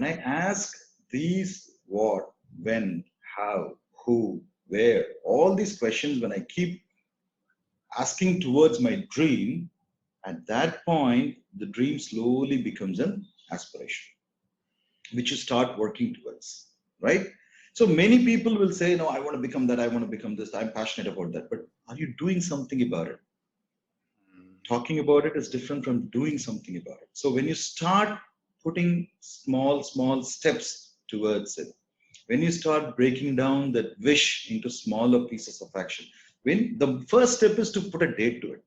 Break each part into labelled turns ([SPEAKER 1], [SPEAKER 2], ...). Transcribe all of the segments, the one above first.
[SPEAKER 1] I ask these what, when, how, who, where, all these questions, when I keep asking towards my dream, at that point, the dream slowly becomes an aspiration, which you start working towards, right? So many people will say, no, I want to become that, I want to become this, I'm passionate about that. But are you doing something about it? Talking about it is different from doing something about it. So when you start putting small steps towards it, when you start breaking down that wish into smaller pieces of action, when the first step is to put a date to it.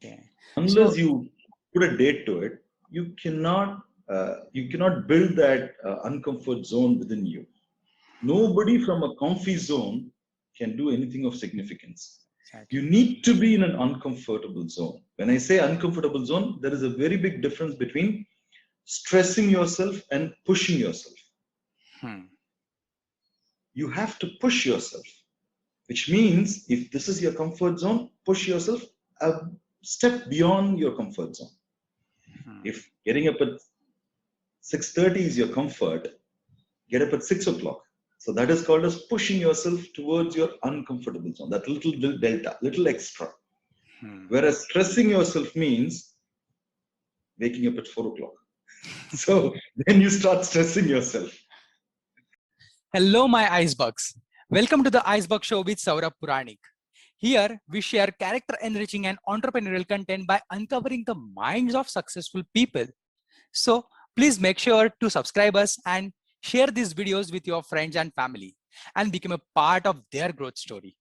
[SPEAKER 2] Okay.
[SPEAKER 1] Unless you put a date to it, you cannot build that uncomfort zone within you. Nobody from a comfy zone can do anything of significance.
[SPEAKER 2] Exactly.
[SPEAKER 1] You need to be in an uncomfortable zone. When I say uncomfortable zone, there is a very big difference between stressing yourself and pushing yourself. You have to push yourself, which means if this is your comfort zone, push yourself a step beyond your comfort zone. If getting up at 6:30 is your comfort, get up at 6 o'clock. So that is called as pushing yourself towards your uncomfortable zone, that little delta, little extra. Whereas stressing yourself means waking up at 4 o'clock. So then you start stressing yourself.
[SPEAKER 2] Hello, my Icebergs. Welcome to the Iceberg Show with Saurabh Puranik. Here, we share character-enriching and entrepreneurial content by uncovering the minds of successful people. So, please make sure to subscribe us and share these videos with your friends and family and become a part of their growth story.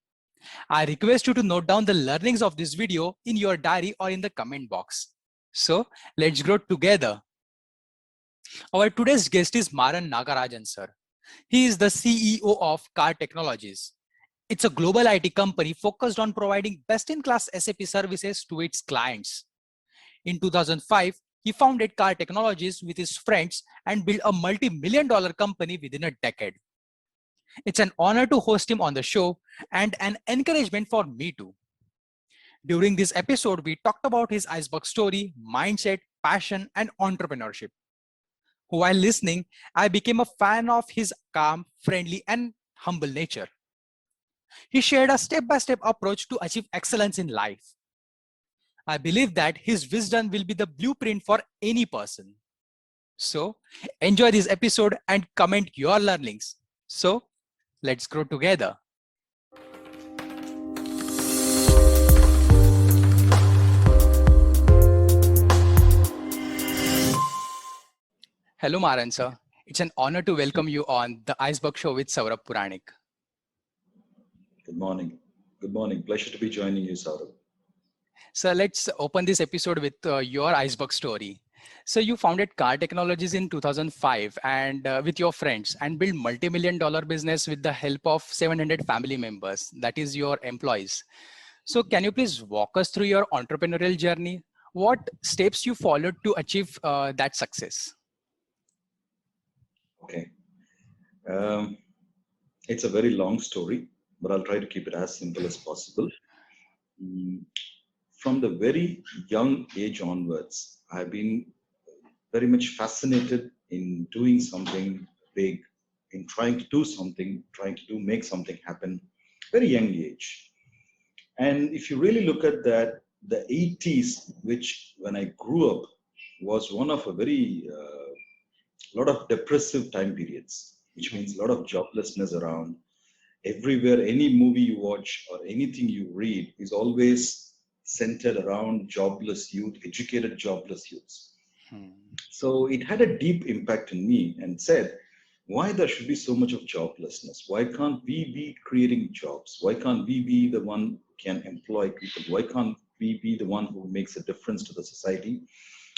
[SPEAKER 2] I request you to note down the learnings of this video in your diary or in the comment box. So, let's grow together. Our today's guest is Maran Nagarajan, sir. He is the CEO of Car Technologies. It's a global IT company focused on providing best-in-class SAP services to its clients. In 2005, he founded Car Technologies with his friends and built a multi-million-dollar company within a decade. It's an honor to host him on the show and an encouragement for me too. During this episode, we talked about his iceberg story, mindset, passion, and entrepreneurship. While listening, I became a fan of his calm, friendly, and humble nature. He shared a step-by-step approach to achieve excellence in life. I believe that his wisdom will be the blueprint for any person. So, enjoy this episode and comment your learnings. So, let's grow together. Hello, Maran, sir. It's an honor to welcome you on the Iceberg Show with Saurabh Puranik.
[SPEAKER 1] Good morning. Good morning. Pleasure to be joining you, Saurabh.
[SPEAKER 2] So let's open this episode with your iceberg story. So you founded Car Technologies in 2005 and with your friends and built multi-million-dollar business with the help of 700 family members, that is your employees. So can you please walk us through your entrepreneurial journey? What steps you followed to achieve that success?
[SPEAKER 1] Okay. It's a very long story, but I'll try to keep it as simple as possible. From the very young age onwards, I've been very much fascinated in doing something big, in trying to do something, make something happen, very young age. And if you really look at that, the 80s, which when I grew up, was one of a very lot of depressive time periods, which means a lot of joblessness around. Everywhere, any movie you watch or anything you read is always centered around jobless youth, educated jobless youths. So it had a deep impact on me and said, why there should be so much of joblessness? Why can't we be creating jobs? Why can't we be the one who can employ people? Why can't we be the one who makes a difference to the society?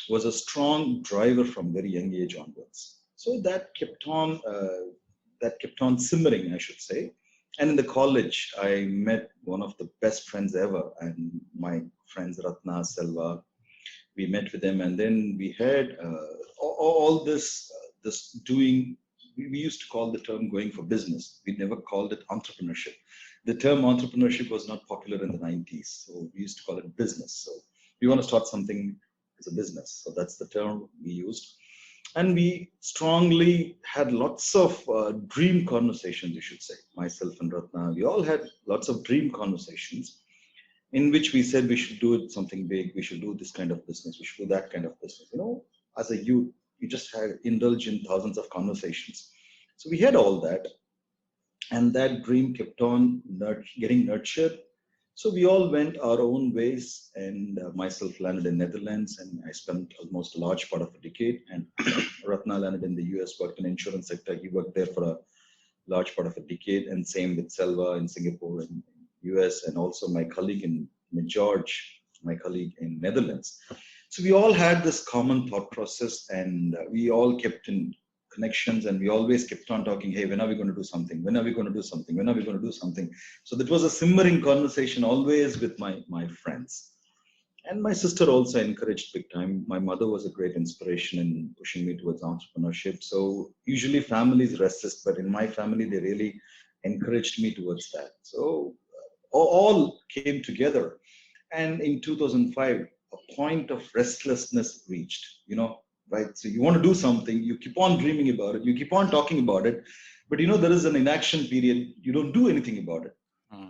[SPEAKER 1] Was a strong driver from very young age onwards. So that kept on simmering, I should say. And in the college, I met one of the best friends ever, and my friends Ratna, Selva. We met with them, and then we had all this doing. We used to call the term going for business. We never called it entrepreneurship. The term entrepreneurship was not popular in the 90s, so we used to call it business. So we want to start something as a business. So that's the term we used. And we strongly had lots of dream conversations, you should say. Myself and Ratna, we all had lots of dream conversations in which we said we should do something big, we should do this kind of business, we should do that kind of business. As a youth, you just had indulge in thousands of conversations. So we had all that, and that dream kept on getting nurtured. So we all went our own ways, and myself landed in Netherlands, and I spent almost a large part of a decade. And Ratna landed in the US, worked in insurance sector. He worked there for a large part of a decade, and same with Selva in Singapore and US, and also my colleague in George, my colleague in Netherlands. So we all had this common thought process, and we all kept in connections, and we always kept on talking, hey, when are we going to do something? When are we going to do something? When are we going to do something? So that was a simmering conversation always with my friends. And my sister also encouraged big time. My mother was a great inspiration in pushing me towards entrepreneurship. So usually families resist, but in my family, they really encouraged me towards that. So all came together. And in 2005, a point of restlessness reached, right? So you want to do something, you keep on dreaming about it, you keep on talking about it, but there is an inaction period, you don't do anything about it.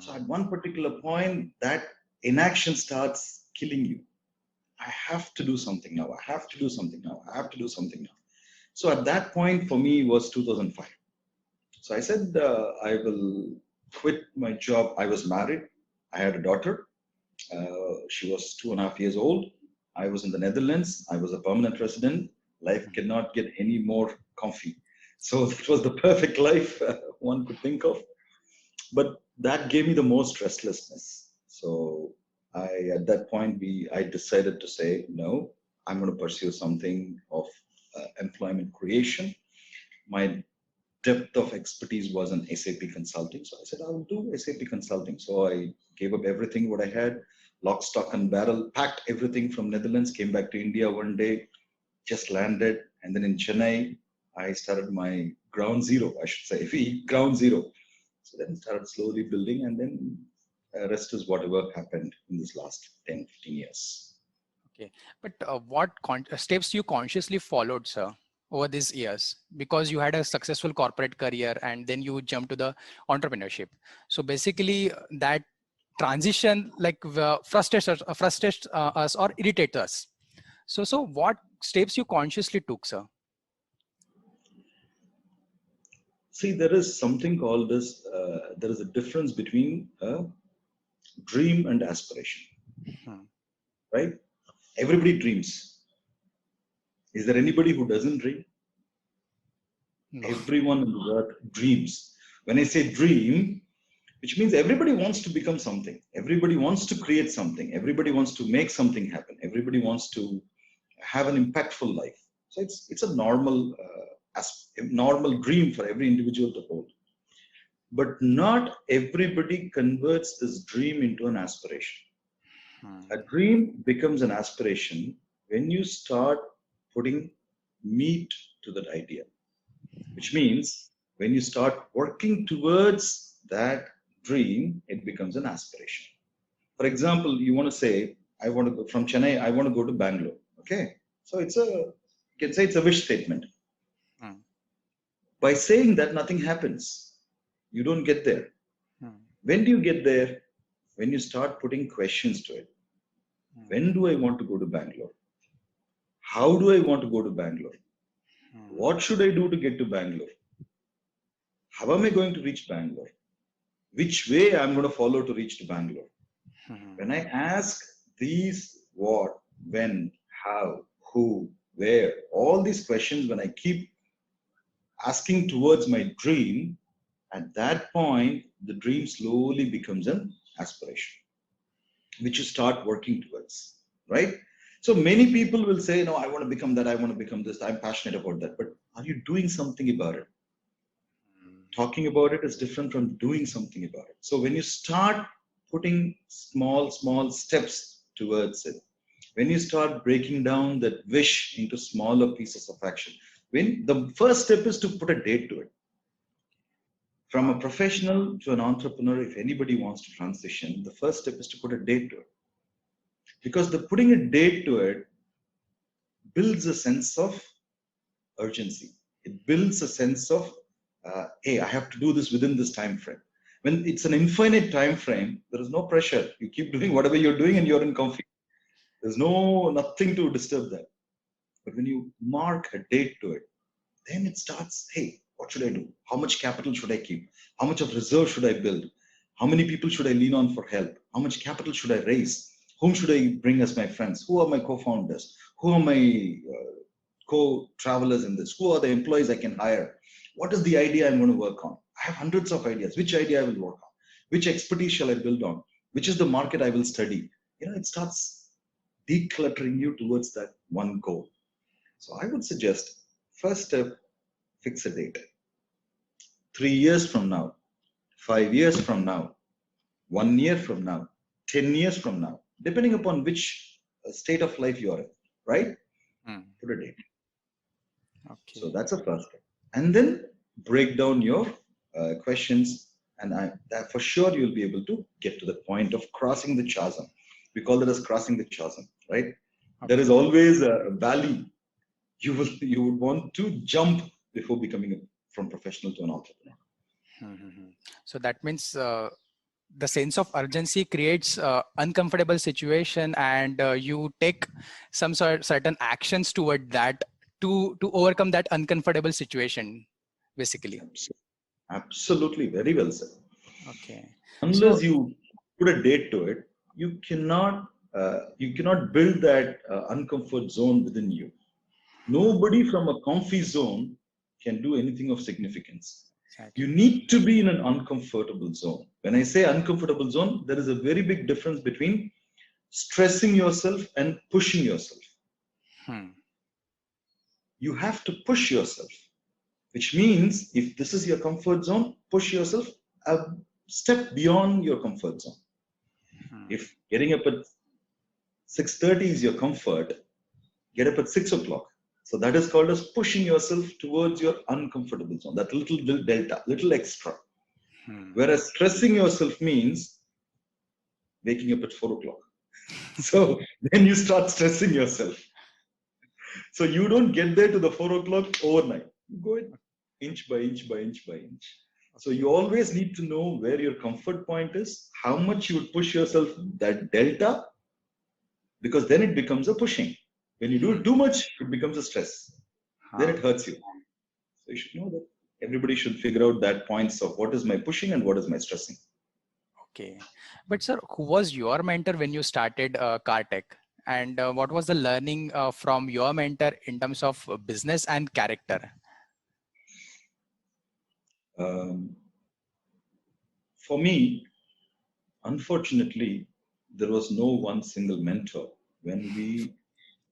[SPEAKER 1] So at one particular point, that inaction starts killing you. I have to do something now. I have to do something now. I have to do something now. So at that point for me was 2005. So I said, I will quit my job. I was married. I had a daughter. She was 2.5 years old. I was in the Netherlands. I was a permanent resident. Life cannot get any more comfy. So it was the perfect life one could think of. But that gave me the most restlessness. So at that point, I decided to say, no, I'm going to pursue something of employment creation. My depth of expertise was in SAP consulting. So I said, I'll do SAP consulting. So I gave up everything what I had, lock, stock and barrel, packed everything from Netherlands, came back to India one day, just landed. And then in Chennai, I started my ground zero, I should say, ground zero. So then started slowly building, and then rest is whatever happened in this last 10, 15 years.
[SPEAKER 2] Okay. But what steps you consciously followed, sir, over these years? Because you had a successful corporate career and then you jumped to the entrepreneurship. So basically that transition frustrates us or irritates us. So what steps you consciously took, sir?
[SPEAKER 1] See, there is something called this, there is a difference between dream and aspiration, right? Everybody dreams. Is there anybody who doesn't dream? No. Everyone in the earth dreams. When I say dream, which means everybody wants to become something. Everybody wants to create something. Everybody wants to make something happen. Everybody wants to have an impactful life. So it's a normal dream for every individual to hold. But not everybody converts this dream into an aspiration. A dream becomes an aspiration when you start putting meat to that idea, which means when you start working towards that dream, it becomes an aspiration. For example, you want to say, I want to go from Chennai, I want to go to Bangalore. Okay. So you can say it's a wish statement. By saying that, nothing happens. You don't get there. When do you get there? When you start putting questions to it. When do I want to go to Bangalore? How do I want to go to Bangalore? What should I do to get to Bangalore? How am I going to reach Bangalore? Which way I'm going to follow to reach to Bangalore? When I ask these what, when, how, who, where, all these questions, when I keep asking towards my dream, at that point, the dream slowly becomes an aspiration, which you start working towards, right? So many people will say, no, I want to become that, I want to become this, I'm passionate about that. But are you doing something about it? Talking about it is different from doing something about it. So when you start putting small steps towards it, when you start breaking down that wish into smaller pieces of action, when the first step is to put a date to it. From a professional to an entrepreneur, if anybody wants to transition, the first step is to put a date to it. Because the putting a date to it builds a sense of urgency. It builds a sense of, hey, I have to do this within this time frame. When it's an infinite time frame, there is no pressure. You keep doing whatever you're doing and you're in comfy. There's nothing to disturb that. But when you mark a date to it, then it starts, hey, what should I do? How much capital should I keep? How much of reserve should I build? How many people should I lean on for help? How much capital should I raise? Whom should I bring as my friends? Who are my co-founders? Who are my co-travelers in this? Who are the employees I can hire? What is the idea I'm going to work on? I have hundreds of ideas. Which idea I will work on? Which expertise shall I build on? Which is the market I will study? It starts decluttering you towards that one goal. So I would suggest, first step, fix a date. 3 years from now, 5 years from now, 1 year from now, 10 years from now, depending upon which state of life you're in, right? Put a date.
[SPEAKER 2] Okay.
[SPEAKER 1] So that's the first step. And then break down your questions, and that for sure you'll be able to get to the point of crossing the chasm. We call it as crossing the chasm, right? Okay. There is always a valley you would want to jump before becoming from professional to an entrepreneur.
[SPEAKER 2] Mm-hmm. So that means the sense of urgency creates uncomfortable situation, and you take some certain actions toward that to overcome that uncomfortable situation, basically.
[SPEAKER 1] Absolutely, very well said.
[SPEAKER 2] Okay.
[SPEAKER 1] Unless you put a date to it, you cannot build that uncomfort zone within you. Nobody from a comfy zone can do anything of significance. Exactly. You need to be in an uncomfortable zone. When I say uncomfortable zone, there is a very big difference between stressing yourself and pushing yourself. You have to push yourself, which means if this is your comfort zone, push yourself a step beyond your comfort zone. If getting up at 6:30 is your comfort, get up at 6 o'clock. So that is called as pushing yourself towards your uncomfortable zone, that little delta, little extra. Whereas stressing yourself means waking up at 4 o'clock. So then you start stressing yourself. So you don't get there to the 4 o'clock overnight. You go inch by inch by inch by inch. So you always need to know where your comfort point is, how much you would push yourself, that delta, because then it becomes a pushing. When you do it too much, it becomes a stress. Then it hurts you. So you should know that everybody should figure out that points of what is my pushing and what is my stressing.
[SPEAKER 2] Okay. But sir, who was your mentor when you started Cartech? And what was the learning from your mentor in terms of business and character?
[SPEAKER 1] For me, unfortunately, there was no one single mentor when we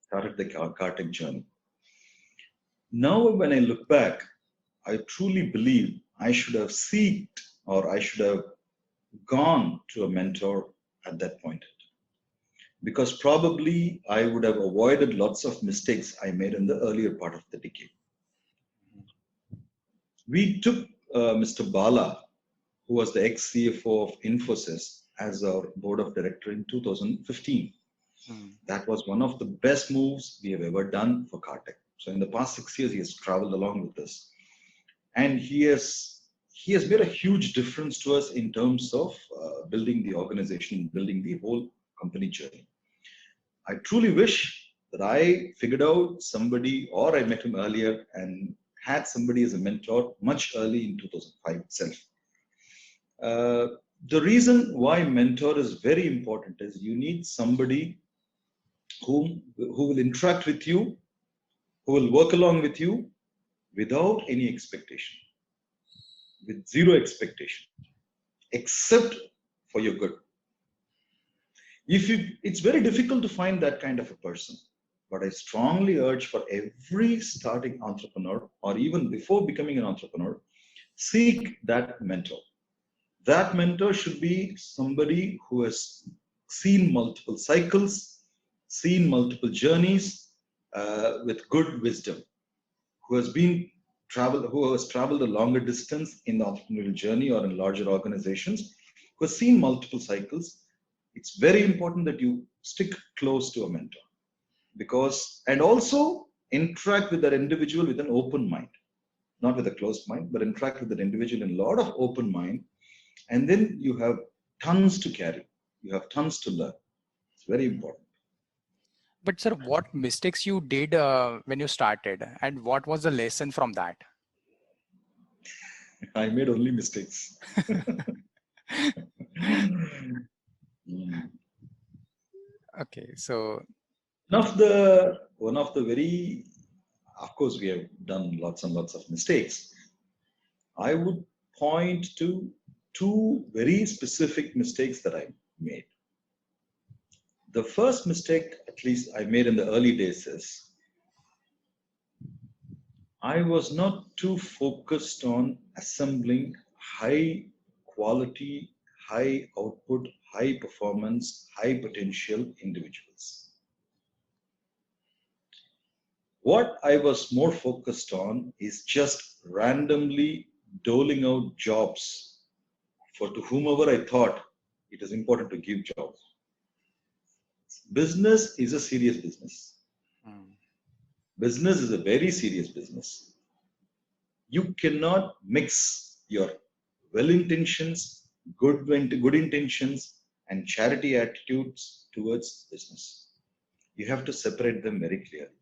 [SPEAKER 1] started the Cartech journey. Now, when I look back, I truly believe I should have sought or I should have gone to a mentor at that point. Because probably I would have avoided lots of mistakes I made in the earlier part of the decade. We took Mr. Bala, who was the ex-CFO of Infosys, as our board of director in 2015. That was one of the best moves we have ever done for Cartech. So in the past 6 years, he has traveled along with us. And he has made a huge difference to us in terms of building the organization, building the whole company journey. I truly wish that I figured out somebody, or I met him earlier and had somebody as a mentor much early in 2005 itself. The reason why mentor is very important is you need somebody who will interact with you, who will work along with you without any expectation, with zero expectation, except for your good. It's very difficult to find that kind of a person, but I strongly urge for every starting entrepreneur, or even before becoming an entrepreneur, seek that mentor. That mentor should be somebody who has seen multiple cycles, seen multiple journeys with good wisdom, who has traveled a longer distance in the entrepreneurial journey or in larger organizations, who has seen multiple cycles. It's very important that you stick close to a mentor, and also interact with that individual with an open mind, not with a closed mind, but interact with that individual in a lot of open mind. And then you have tons to carry. You have tons to learn. It's very important.
[SPEAKER 2] But sir, what mistakes you did when you started, and what was the lesson from that?
[SPEAKER 1] I made only mistakes. Mm.
[SPEAKER 2] Okay, so
[SPEAKER 1] One of the very, of course, we have done lots and lots of mistakes. I would point to two very specific mistakes that I made. The first mistake, at least I made in the early days, is I was not too focused on assembling high quality, high output, high performance, high potential individuals. What I was more focused on is just randomly doling out jobs for to whomever I thought it is important to give jobs. Business is a serious business. Business is a very serious business. You cannot mix your well intentions, good intentions, and charity attitudes towards business. You have to separate them very clearly.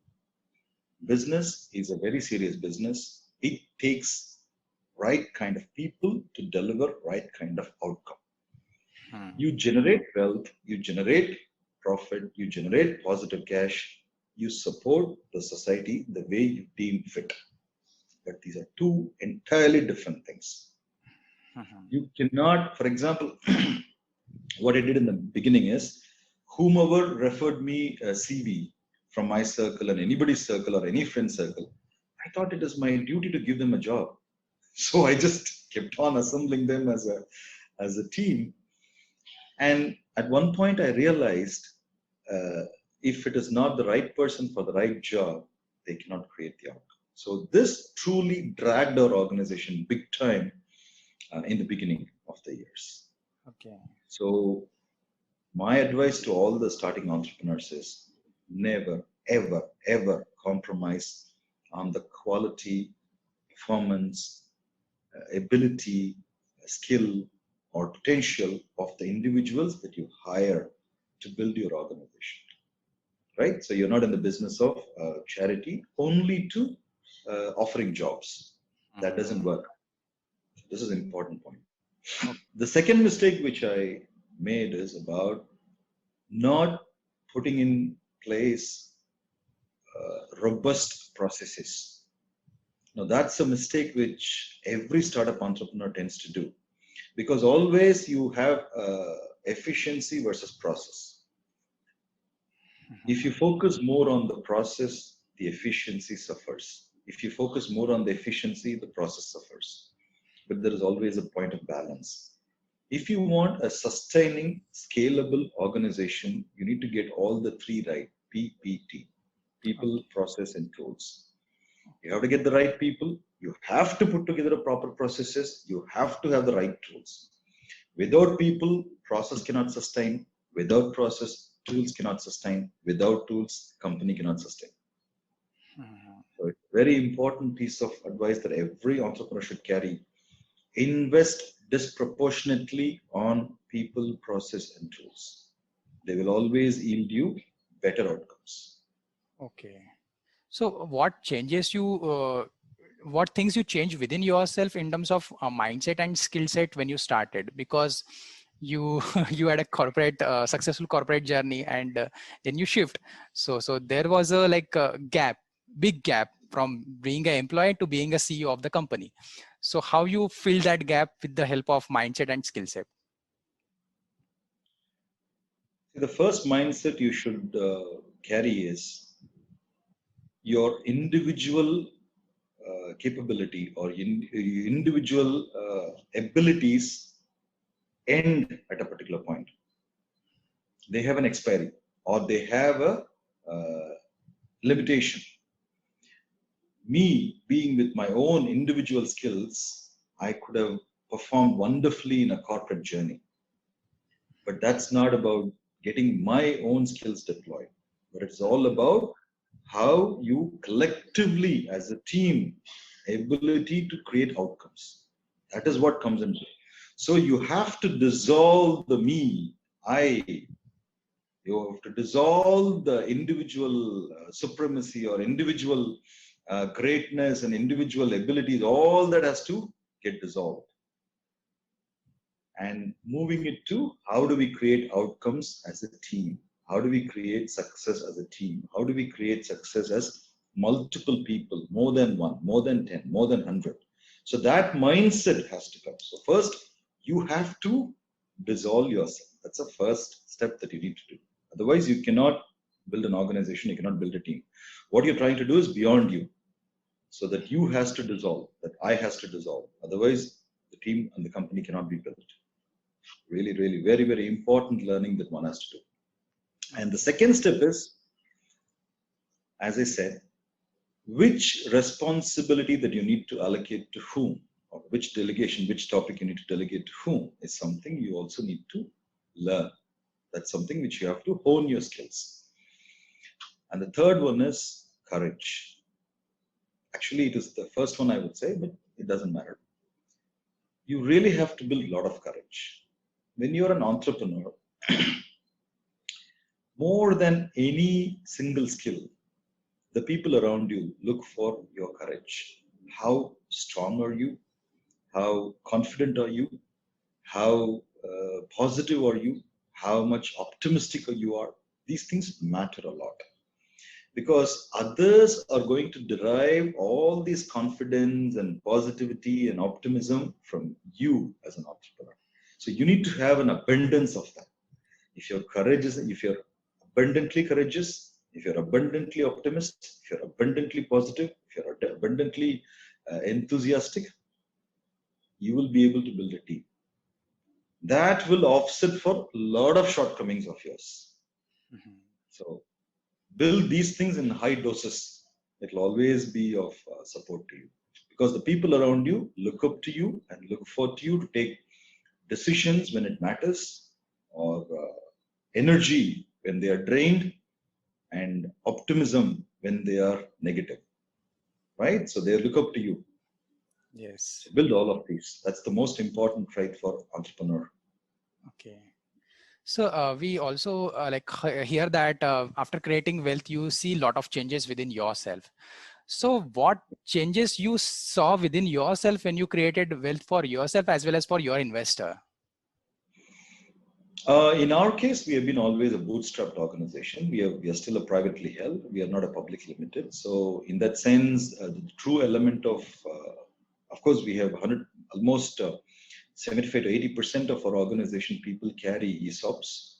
[SPEAKER 1] Business is a very serious business. It takes right kind of people to deliver right kind of outcome. You generate wealth, you generate profit, you generate positive cash, you support the society the way you deem fit. But these are two entirely different things. You cannot, for example, what I did in the beginning is, whomever referred me a CV from my circle and anybody's circle or any friend's circle, I thought it is my duty to give them a job. So I just kept on assembling them as a team. And at one point I realized, if it is not the right person for the right job, they cannot create the outcome. So this truly dragged our organization big time in the beginning of the years.
[SPEAKER 2] okay.
[SPEAKER 1] So my advice to all the starting entrepreneurs is never, ever, ever compromise on the quality, performance, ability, skill, or potential of the individuals that you hire to build your organization. Right? So you're not in the business of charity only to offering jobs. That doesn't work. This is an important point. The second mistake which I made is about not putting in place robust processes. Now that's a mistake which every startup entrepreneur tends to do, because always you have efficiency versus process. If you focus more on the process, the efficiency suffers. If you focus more on the efficiency, the process suffers. But there is always a point of balance. If you want a sustaining, scalable organization, you need to get all the three right. PPT, people, process, and tools. You have to get the right people. You have to put together proper processes. You have to have the right tools. Without people, process cannot sustain. Without process, tools cannot sustain. Without tools, company cannot sustain. So it's a very important piece of advice that every entrepreneur should carry. Invest disproportionately on people, process, and tools. They will always yield you better outcomes.
[SPEAKER 2] Okay. So what changes you, what things you change within yourself in terms of mindset and skill set when you started? Because you you had a corporate successful corporate journey, and then you shift. So there was a gap, big gap from being an employee to being a CEO of the company. So how you fill that gap with the help of mindset and skill set?
[SPEAKER 1] The first mindset you should carry is your individual capability or individual abilities end at a particular point. They have an expiry or they have a limitation. Me being with my own individual skills, I could have performed wonderfully in a corporate journey. But that's not about getting my own skills deployed, but it's all about how you collectively as a team ability to create outcomes. That is what comes into it. So you have to dissolve the me, I. You have to dissolve the individual supremacy or individual greatness and individual abilities. All that has to get dissolved. And moving it to how do we create outcomes as a team? How do we create success as a team? How do we create success as multiple people, more than one, more than 10, more than 100? So that mindset has to come. So first, you have to dissolve yourself. That's the first step that you need to do. Otherwise, you cannot build an organization, you cannot build a team. What you're trying to do is beyond you. So that you has to dissolve, that I has to dissolve. Otherwise, the team and the company cannot be built. Really, really, very, very important learning that one has to do. And the second step is, as I said, which responsibility that you need to allocate to whom, or which delegation, which topic you need to delegate to whom is something you also need to learn. That's something which you have to hone your skills. And the third one is courage. Actually, it is the first one I would say, but it doesn't matter. You really have to build a lot of courage. When you're an entrepreneur, more than any single skill, the people around you look for your courage. How strong are you? How confident are you? How positive are you? How much optimistic you are? These things matter a lot because others are going to derive all this confidence and positivity and optimism from you as an entrepreneur. So you need to have an abundance of that. If you're courageous, if you're abundantly courageous, if you're abundantly optimistic, if you're abundantly positive, if you're abundantly enthusiastic, you will be able to build a team. That will offset for a lot of shortcomings of yours. Mm-hmm. So build these things in high doses. It will always be of support to you because the people around you look up to you and look forward to you to take decisions when it matters, or energy when they are drained, and optimism when they are negative. Right? So they look up to you.
[SPEAKER 2] Yes.
[SPEAKER 1] So build all of these. That's the most important trait for entrepreneur.
[SPEAKER 2] Okay. So we also hear that after creating wealth, you see a lot of changes within yourself. So what changes you saw within yourself when you created wealth for yourself as well as for your investor?
[SPEAKER 1] In our case, we have been always a bootstrapped organization. We are still a privately held. We are not a public limited. So in that sense, the true element of course, we have almost 75 to 80% of our organization people carry ESOPs.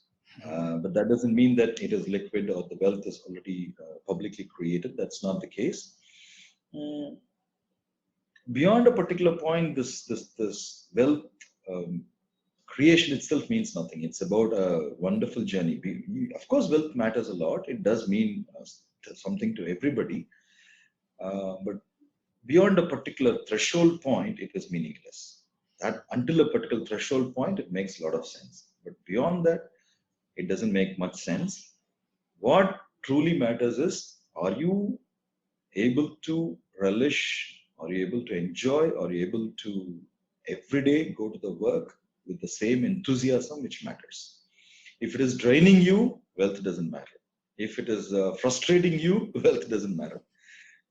[SPEAKER 1] But that doesn't mean that it is liquid or the wealth is already publicly created. That's not the case. Beyond a particular point, this wealth creation itself means nothing. It's about a wonderful journey. Of course, wealth matters a lot. It does mean something to everybody. But beyond a particular threshold point, it is meaningless. That until a particular threshold point, it makes a lot of sense. But beyond that, it doesn't make much sense. What truly matters is, are you able to relish, are you able to enjoy, are you able to every day go to the work with the same enthusiasm, which matters. If it is draining you, wealth doesn't matter. If it is frustrating you, wealth doesn't matter.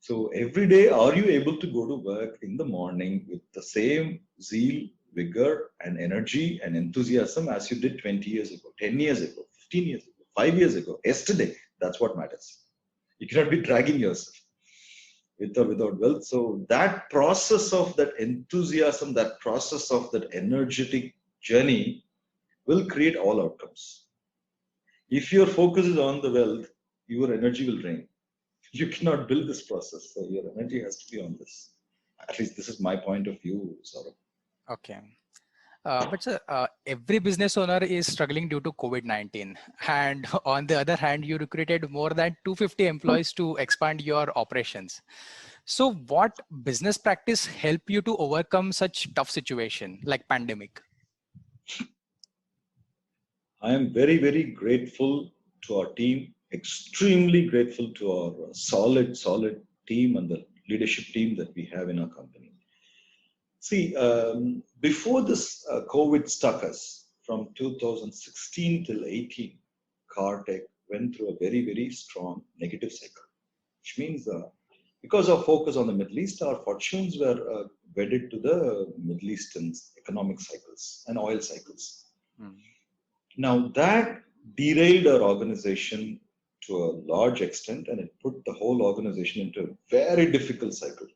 [SPEAKER 1] So every day, are you able to go to work in the morning with the same zeal, vigor, and energy and enthusiasm as you did 20 years ago, 10 years ago, 15 years ago, 5 years ago, yesterday? That's what matters. You cannot be dragging yourself with or without wealth. So that process of that enthusiasm, that process of that energetic journey will create all outcomes. If your focus is on the wealth, your energy will drain. You cannot build this process. So your energy has to be on this. At least this is my point of view, Saurabh.
[SPEAKER 2] Okay. But sir, every business owner is struggling due to COVID-19. And on the other hand, you recruited more than 250 employees to expand your operations. So what business practice help you to overcome such tough situation like pandemic?
[SPEAKER 1] I am very, very grateful to our team extremely grateful to our solid team and the leadership team that we have in our company. See, before this COVID stuck us from 2016 till 18, car tech went through a very strong negative cycle, which means because of focus on the Middle East, our fortunes were wedded to the Middle Eastern economic cycles and oil cycles. Now that derailed our organization to a large extent, and it put the whole organization into a very difficult cycle,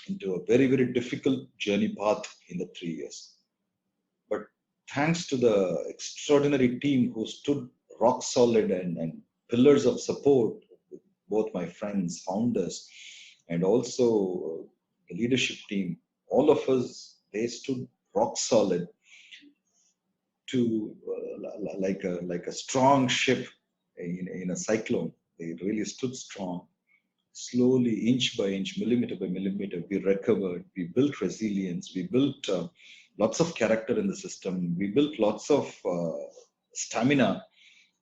[SPEAKER 1] into a very difficult journey path in the 3 years. But thanks to the extraordinary team who stood rock solid and pillars of support, both my friends, founders, and also the leadership team, all of us, they stood rock solid to like a strong ship in a cyclone. They really stood strong. Slowly, inch by inch, millimeter by millimeter, we recovered. We built resilience. We built lots of character in the system. We built lots of stamina,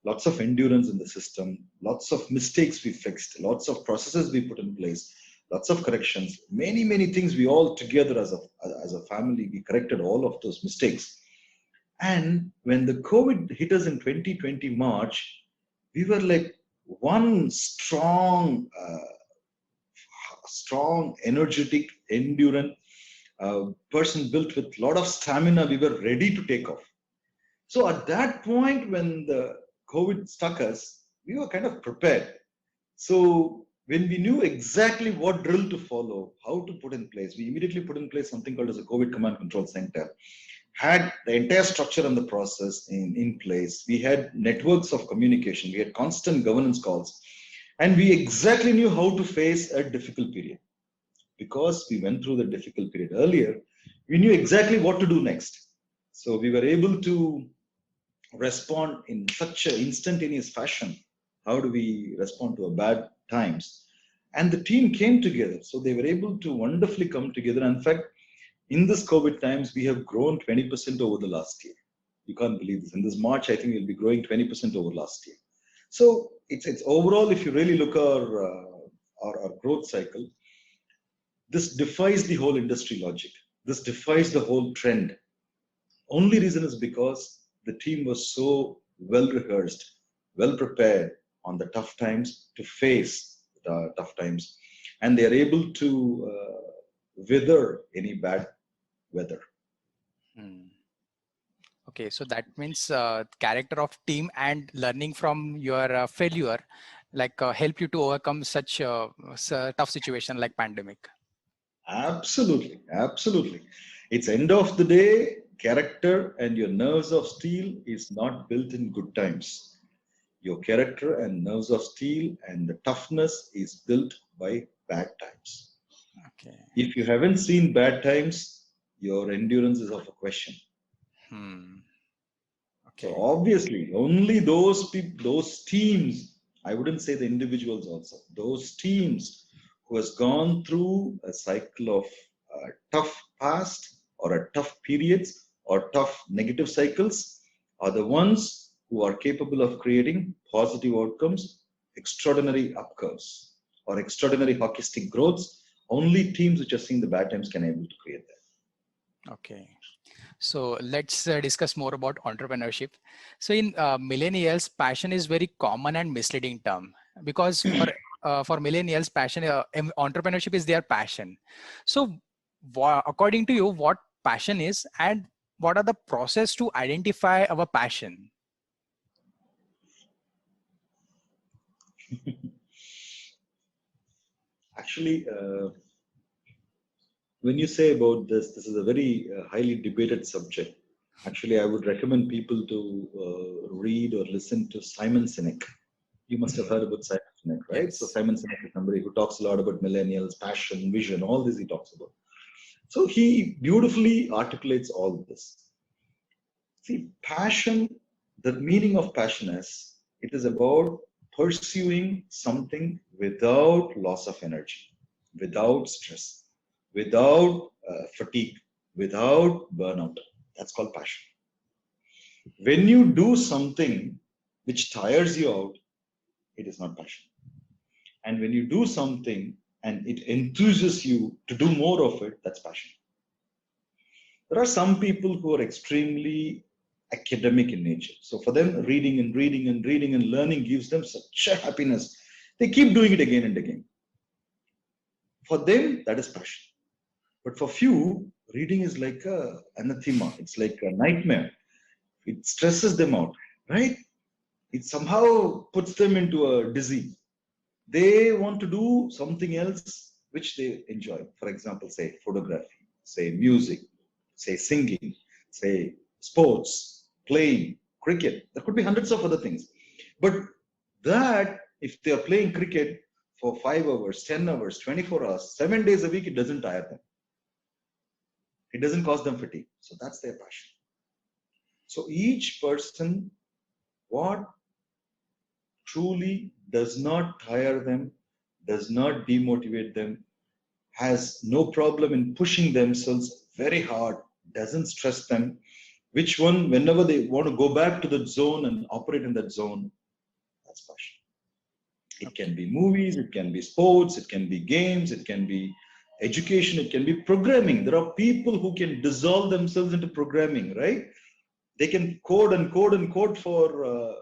[SPEAKER 1] lots of endurance in the system, lots of mistakes we fixed, lots of processes we put in place, lots of corrections, many things we all together as a family, we corrected all of those mistakes. And when the COVID hit us in 2020 March, we were like one strong, energetic, endurant person built with a lot of stamina. We were ready to take off. So at that point, when the COVID struck us, we were kind of prepared. So when we knew exactly what drill to follow, how to put in place, we immediately put in place something called as a COVID Command Control Center. Had the entire structure and the process in place. We had networks of communication. We had constant governance calls. And we exactly knew how to face a difficult period. Because we went through the difficult period earlier, we knew exactly what to do next. So we were able to respond in such an instantaneous fashion. How do we respond to a bad times? And the team came together. So they were able to wonderfully come together. In fact, in this COVID times, we have grown 20% over the last year. You can't believe this. In this March, I think we'll be growing 20% over last year. So it's overall, if you really look at our growth cycle, this defies the whole industry logic. This defies the whole trend. Only reason is because the team was so well rehearsed, well prepared on the tough times to face the tough times. And they are able to weather any bad weather.
[SPEAKER 2] Okay, so that means character of team and learning from your failure, like help you to overcome such a tough situation like pandemic.
[SPEAKER 1] Absolutely. It's end of the day, character and your nerves of steel is not built in good times. Your character and nerves of steel and the toughness is built by bad times.
[SPEAKER 2] Okay.
[SPEAKER 1] If you haven't seen bad times, your endurance is of a question.
[SPEAKER 2] Okay.
[SPEAKER 1] So obviously, only those people, those teams, I wouldn't say the individuals also, those teams who has gone through a cycle of tough past or a tough periods or tough negative cycles are the ones who are capable of creating positive outcomes, extraordinary up curves or extraordinary hockey stick growths. Only teams which are seeing the bad times can able to create that.
[SPEAKER 2] Okay. So let's discuss more about entrepreneurship. So in millennials, passion is very common and misleading term because for millennials, passion, entrepreneurship is their passion. So according to you, what passion is and what are the process to identify our passion?
[SPEAKER 1] Actually, when you say about this is a very highly debated subject. Actually, I would recommend people to read or listen to Simon Sinek. You must have heard about Simon Sinek, right?
[SPEAKER 2] Yes.
[SPEAKER 1] So Simon Sinek is somebody who talks a lot about millennials, passion, vision, all this he talks about. So he beautifully articulates all of this. See, passion, the meaning of passion is, it is about pursuing something without loss of energy, without stress, without fatigue, without burnout. That's called passion. When you do something which tires you out, it is not passion. And when you do something and it enthuses you to do more of it, that's passion. There are some people who are extremely academic in nature. So for them, reading and reading and reading and learning gives them such a happiness. They keep doing it again and again. For them, that is passion. But for few, reading is like a anathema. It's like a nightmare. It stresses them out, right? It somehow puts them into a dizzy. They want to do something else which they enjoy. For example, say photography, say music, say singing, say sports, playing, cricket. There could be hundreds of other things. But that, if they are playing cricket for 5 hours, 10 hours, 24 hours, 7 days a week, it doesn't tire them. It doesn't cause them fatigue. So that's their passion. So each person, what truly does not tire them, does not demotivate them, has no problem in pushing themselves very hard, doesn't stress them, which one, whenever they want to go back to the zone and operate in that zone, that's passion. It can be movies, it can be sports, it can be games, it can be education, it can be programming. There are people who can dissolve themselves into programming, right? They can code and code and code for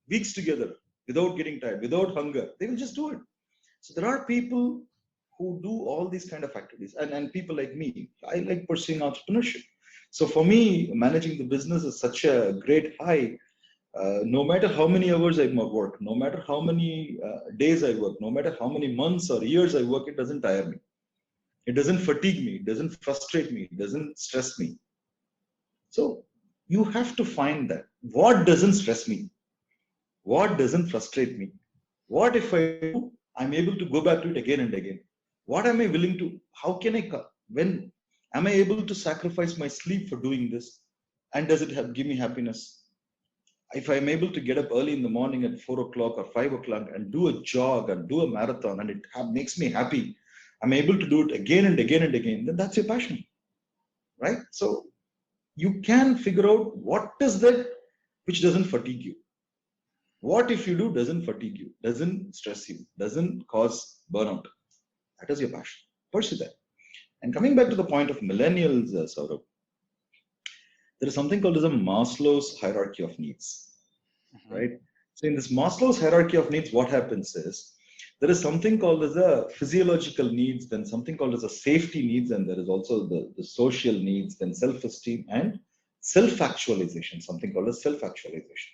[SPEAKER 1] weeks together without getting tired, without hunger. They will just do it. So there are people who do all these kind of activities, and people like me. I like pursuing entrepreneurship. So for me, managing the business is such a great high. No matter how many hours I work, no matter how many days I work, no matter how many months or years I work, it doesn't tire me. It doesn't fatigue me. It doesn't frustrate me. It doesn't stress me. So you have to find that. What doesn't stress me? What doesn't frustrate me? What if I'm able to go back to it again and again? What am I willing to? How can I? When am I able to sacrifice my sleep for doing this? And does it give me happiness? If I'm able to get up early in the morning at 4 o'clock or 5 o'clock and do a jog and do a marathon and it makes me happy, I'm able to do it again and again and again, then that's your passion, right? So you can figure out what is that which doesn't fatigue you. What if you do doesn't fatigue you, doesn't stress you, doesn't cause burnout? That is your passion. Pursue that. And coming back to the point of millennials, Saurabh, there is something called as a Maslow's hierarchy of needs, right? So in this Maslow's hierarchy of needs, what happens is there is something called as a physiological needs, then something called as a safety needs, and there is also the social needs, then self-esteem and self-actualization, something called as self-actualization.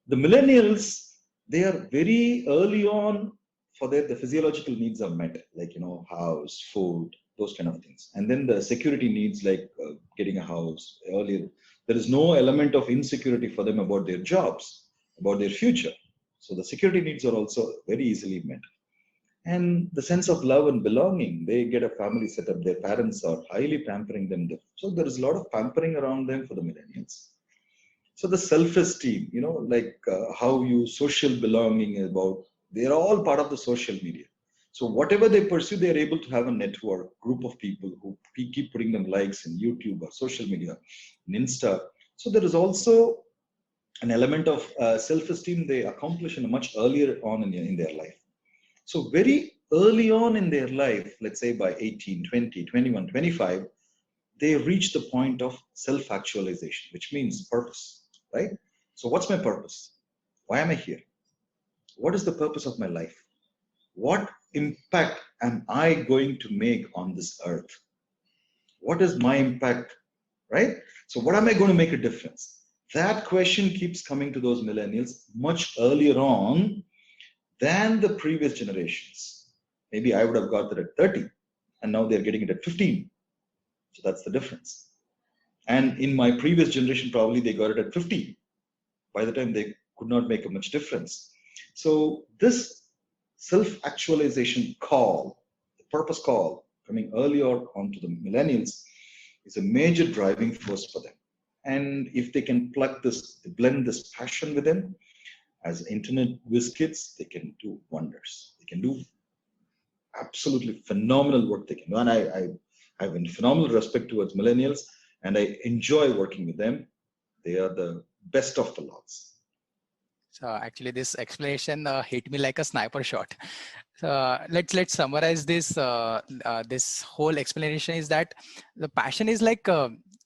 [SPEAKER 1] The millennials, they are very early on for the physiological needs are met, like, house, food, those kind of things. And then the security needs, like getting a house earlier. There is no element of insecurity for them about their jobs, about their future. So the security needs are also very easily met. And the sense of love and belonging, they get a family set up. Their parents are highly pampering them. So there is a lot of pampering around them for the millennials. So the self-esteem, like how you social belonging is about, they're all part of the social media. So whatever they pursue, they're able to have a network, group of people who keep putting them likes in YouTube or social media, in Insta. So there is also an element of self-esteem they accomplish in a much earlier on in their life. So very early on in their life, let's say by 18, 20, 21, 25, they reach the point of self-actualization, which means purpose, right? So what's my purpose? Why am I here? What is the purpose of my life? What impact am I going to make on this earth? What is my impact, right? So what am I going to make a difference? That question keeps coming to those millennials much earlier on than the previous generations. Maybe I would have got that at 30, and now they're getting it at 15. So that's the difference. And in my previous generation, probably they got it at 50. By the time they could not make a much difference. So this self-actualization call, the purpose call, coming earlier onto the millennials, is a major driving force for them. And if they can plug this, blend this passion with them, as internet whiz kids, they can do wonders. They can do absolutely phenomenal work they can do. And I have a phenomenal respect towards millennials, and I enjoy working with them. They are the best of the lots.
[SPEAKER 2] So actually, this explanation hit me like a sniper shot. So let's summarize this. This whole explanation is that the passion is like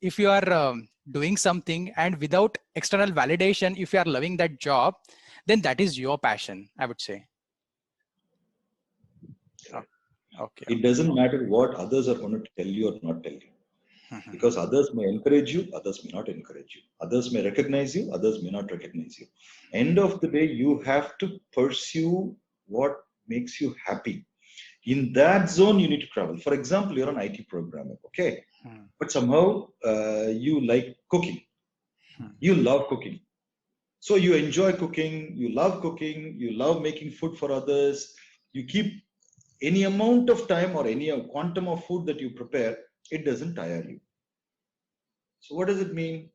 [SPEAKER 2] if you are doing something and without external validation, if you are loving that job, then that is your passion, I would say. Oh, okay.
[SPEAKER 1] It doesn't matter what others are going to tell you or not tell you.
[SPEAKER 2] Mhm.
[SPEAKER 1] Because others may encourage you, others may not encourage you. Others may recognize you, others may not recognize you. End of the day, you have to pursue what makes you happy. In that zone, you need to travel. For example, you're an IT programmer, okay?
[SPEAKER 2] Hmm.
[SPEAKER 1] But somehow you like cooking. You love cooking. So you enjoy cooking, you love making food for others. You keep any amount of time or any quantum of food that you prepare, it doesn't tire you. So what does it mean?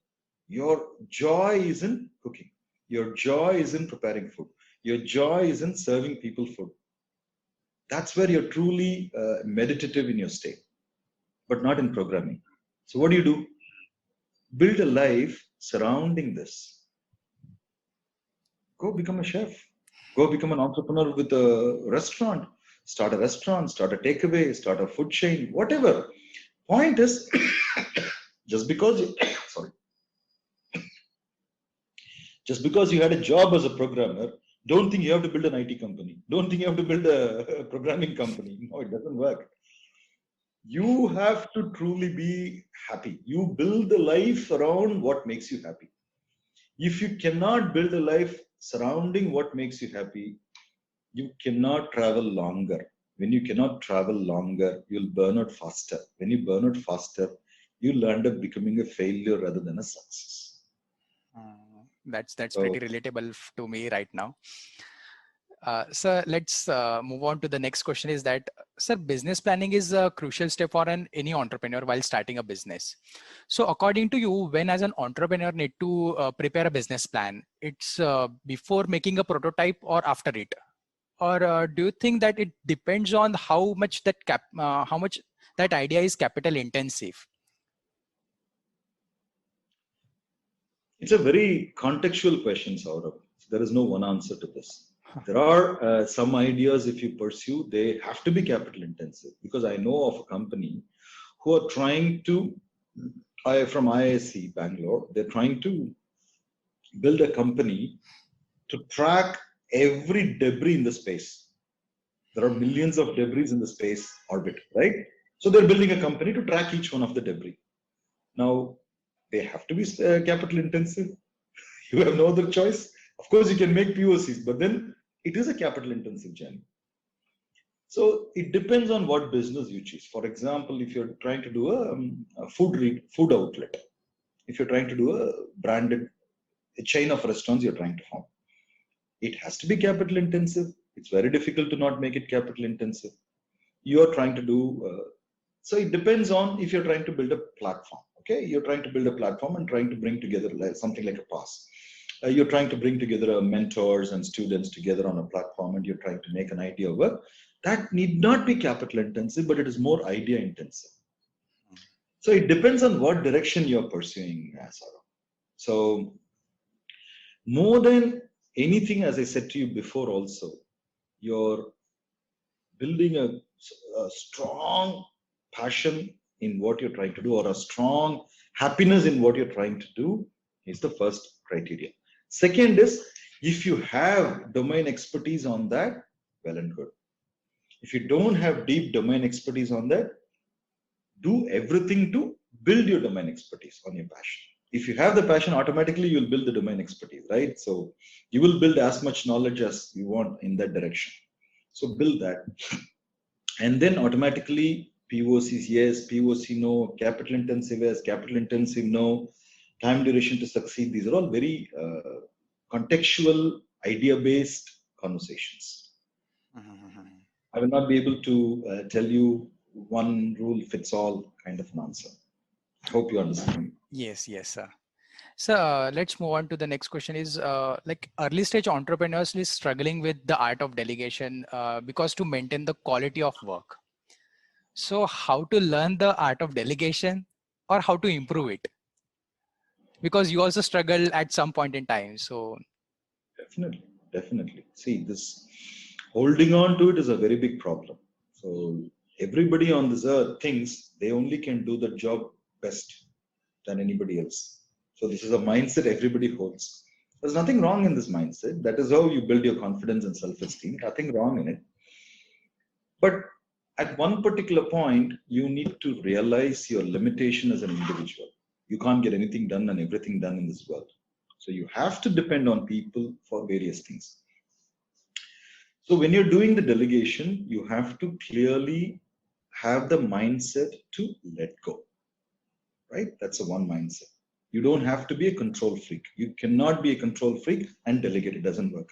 [SPEAKER 1] Your joy isn't cooking. Your joy isn't preparing food. Your joy isn't serving people food. That's where you're truly meditative in your state, but not in programming. So what do? Build a life surrounding this. Go become a chef. Go become an entrepreneur with a restaurant. Start a restaurant, start a takeaway, start a food chain, whatever. Point is, just because you, sorry, just because you had a job as a programmer, don't think you have to build an IT company. Don't think you have to build a programming company. No, it doesn't work. You have to truly be happy. You build the life around what makes you happy. If you cannot build a life surrounding what makes you happy, you cannot travel longer. When you cannot travel longer, you'll burn out faster. When you burn out faster, you'll end up becoming a failure rather than a success.
[SPEAKER 2] That's
[SPEAKER 1] So
[SPEAKER 2] pretty relatable to me right now. So let's move on to the next question is that, sir, business planning is a crucial step for any entrepreneur while starting a business. So according to you, when as an entrepreneur need to prepare a business plan, it's before making a prototype or after it? Or do you think that it depends on how much how much that idea is capital intensive?
[SPEAKER 1] it's a very contextual question, Saurabh. There is no one answer to this. There are some ideas, if you pursue, they have to be capital intensive, because I know of a company who are trying to, from IISc Bangalore, they're trying to build a company to track every debris in the space. There are millions of debris in the space orbit, right? So they're building a company to track each one of the debris. Now, they have to be capital intensive. You have no other choice. Of course, you can make POCs, but then it is a capital intensive journey. So it depends on what business you choose. For example, if you're trying to do a food outlet, if you're trying to do a chain of restaurants you're trying to form, it has to be capital intensive. It's very difficult to not make it capital intensive. You're trying to do, so it depends on if you're trying to build a platform. Okay, you're trying to build a platform and trying to bring together something like a pass. You're trying to bring together mentors and students together on a platform, and you're trying to make an idea work. That need not be capital intensive, but it is more idea intensive. So it depends on what direction you're pursuing, Saurabh. So more than anything, as I said to you before also, you're building a strong passion in what you're trying to do, or a strong happiness in what you're trying to do, is the first criteria. Second is, if you have domain expertise on that, well and good. If you don't have deep domain expertise on that, do everything to build your domain expertise on your passion. If you have the passion, automatically you'll build the domain expertise, right? So you will build as much knowledge as you want in that direction. So build that. And then automatically POCs, yes, POC, no, capital intensive, yes, capital intensive, no, time duration to succeed. These are all very contextual, idea-based conversations. I will not be able to tell you one rule fits all kind of an answer. I hope you understand.
[SPEAKER 2] Yes, yes, sir. So let's move on to the next question is like early stage entrepreneurs is struggling with the art of delegation because to maintain the quality of work. So how to learn the art of delegation or how to improve it? Because you also struggle at some point in time. So
[SPEAKER 1] Definitely, definitely. See, this holding on to it is a very big problem. So everybody on this earth thinks they only can do the job best than anybody else. So this is a mindset everybody holds. There's nothing wrong in this mindset. That is how you build your confidence and self-esteem. Nothing wrong in it. But at one particular point, you need to realize your limitation as an individual. You can't get anything done and everything done in this world. So you have to depend on people for various things. So when you're doing the delegation, you have to clearly have the mindset to let go, right? That's a one mindset. You don't have to be a control freak. You cannot be a control freak and delegate. It doesn't work.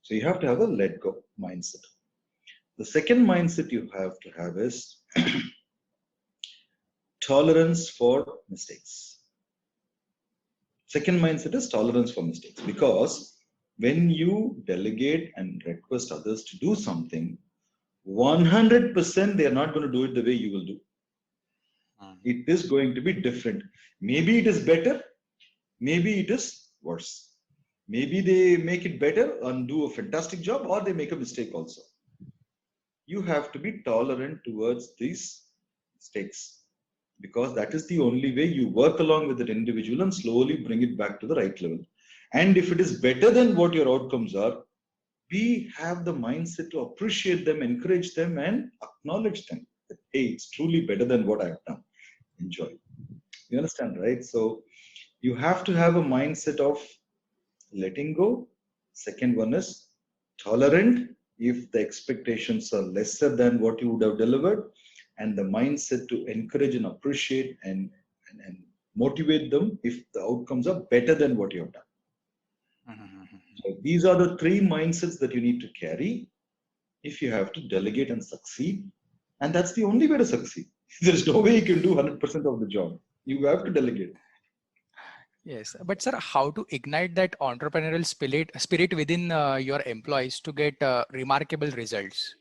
[SPEAKER 1] So you have to have a let go mindset. The second mindset you have to have is tolerance for mistakes. Second mindset is tolerance for mistakes, because when you delegate and request others to do something, 100% they are not going to do it the way you will do. It is going to be different. Maybe it is better, maybe it is worse. Maybe they make it better and do a fantastic job, or they make a mistake also. You have to be tolerant towards these mistakes, because that is the only way you work along with that individual and slowly bring it back to the right level. And if it is better than what your outcomes are, we have the mindset to appreciate them, encourage them, and acknowledge them. That, hey, it's truly better than what I've done. Enjoy. You understand, right? So you have to have a mindset of letting go. Second one is tolerant if the expectations are lesser than what you would have delivered, and the mindset to encourage and appreciate and motivate them if the outcomes are better than what you have done. So these are the three mindsets that you need to carry if you have to delegate and succeed. And that's the only way to succeed. There's no way you can do 100% of the job. You have to delegate.
[SPEAKER 2] Yes, but sir, how to ignite that entrepreneurial spirit within your employees to get remarkable results?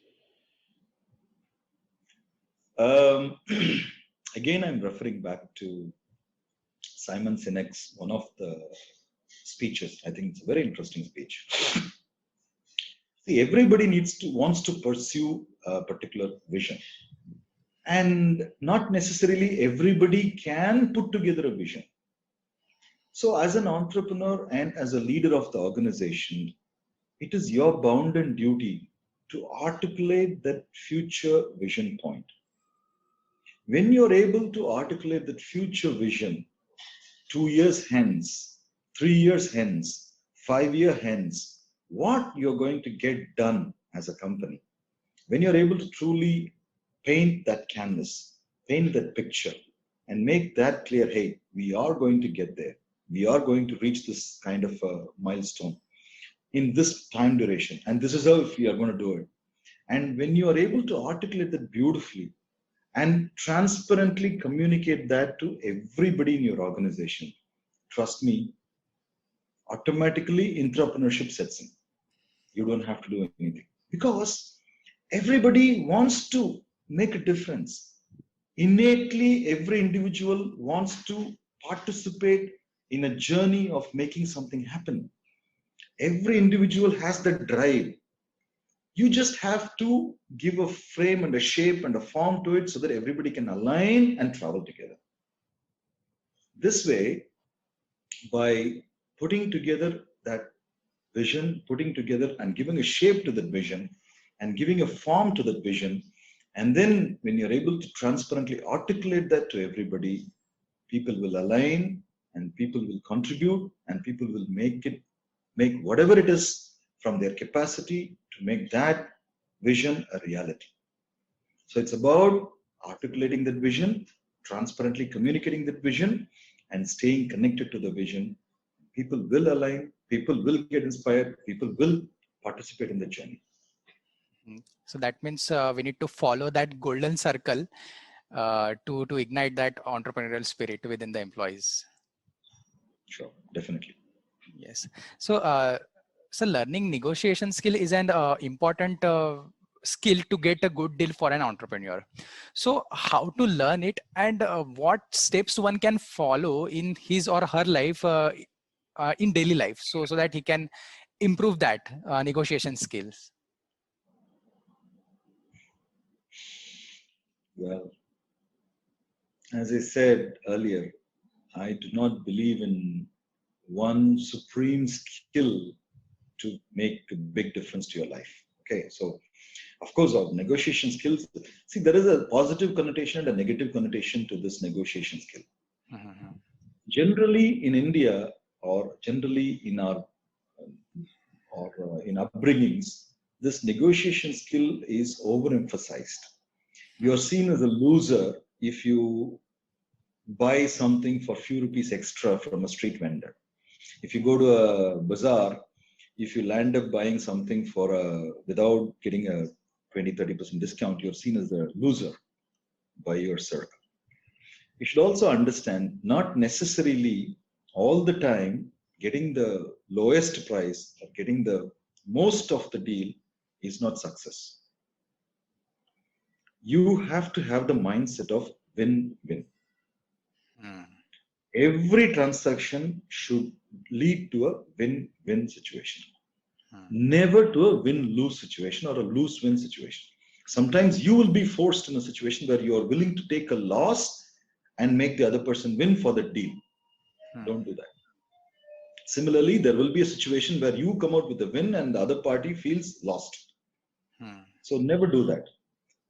[SPEAKER 1] Again, I'm referring back to Simon Sinek's one of the speeches. I think it's a very interesting speech. See, everybody wants to pursue a particular vision, and not necessarily everybody can put together a vision. So, as an entrepreneur and as a leader of the organization, it is your bounden duty to articulate that future vision point. When you're able to articulate that future vision, 2 years hence, 3 years hence, 5 years hence, what you're going to get done as a company. When you're able to truly paint that canvas, paint that picture, and make that clear, hey, we are going to get there. We are going to reach this kind of a milestone in this time duration. And this is how we are going to do it. And when you are able to articulate that beautifully and transparently communicate that to everybody in your organization, trust me, automatically entrepreneurship sets in. You don't have to do anything, because everybody wants to make a difference. Innately, every individual wants to participate in a journey of making something happen. Every individual has that drive. You just have to give a frame and a shape and a form to it so that everybody can align and travel together. This way, by putting together that vision, putting together and giving a shape to that vision and giving a form to that vision, and then when you're able to transparently articulate that to everybody, people will align and people will contribute and people will make whatever it is from their capacity to make that vision a reality. So it's about articulating that vision, transparently communicating that vision, and staying connected to the vision. People will align, people will get inspired, people will participate in the journey.
[SPEAKER 2] So that means we need to follow that golden circle to ignite that entrepreneurial spirit within the employees.
[SPEAKER 1] Sure, definitely.
[SPEAKER 2] Yes. So learning negotiation skill is an important skill to get a good deal for an entrepreneur. So how to learn it, and what steps one can follow in his or her life in daily life, so that he can improve that negotiation skills?
[SPEAKER 1] Well, as I said earlier, I do not believe in one supreme skill to make a big difference to your life. Okay, so of course, our negotiation skills. See, there is a positive connotation and a negative connotation to this negotiation skill.
[SPEAKER 2] Mm-hmm.
[SPEAKER 1] Generally, in India, or generally in our in upbringings, this negotiation skill is overemphasized. You are seen as a loser if you buy something for few rupees extra from a street vendor. If you go to a bazaar, if you land up buying something for without getting a 20-30% discount, you're seen as a loser by your circle. You should also understand, not necessarily all the time getting the lowest price or getting the most of the deal is not success. You have to have the mindset of win-win. Every transaction should lead to a win-win situation, never to a win-lose situation or a lose-win situation. Sometimes you will be forced in a situation where you are willing to take a loss and make the other person win for the deal. Don't do that. Similarly, there will be a situation where you come out with a win and the other party feels lost. So never do that,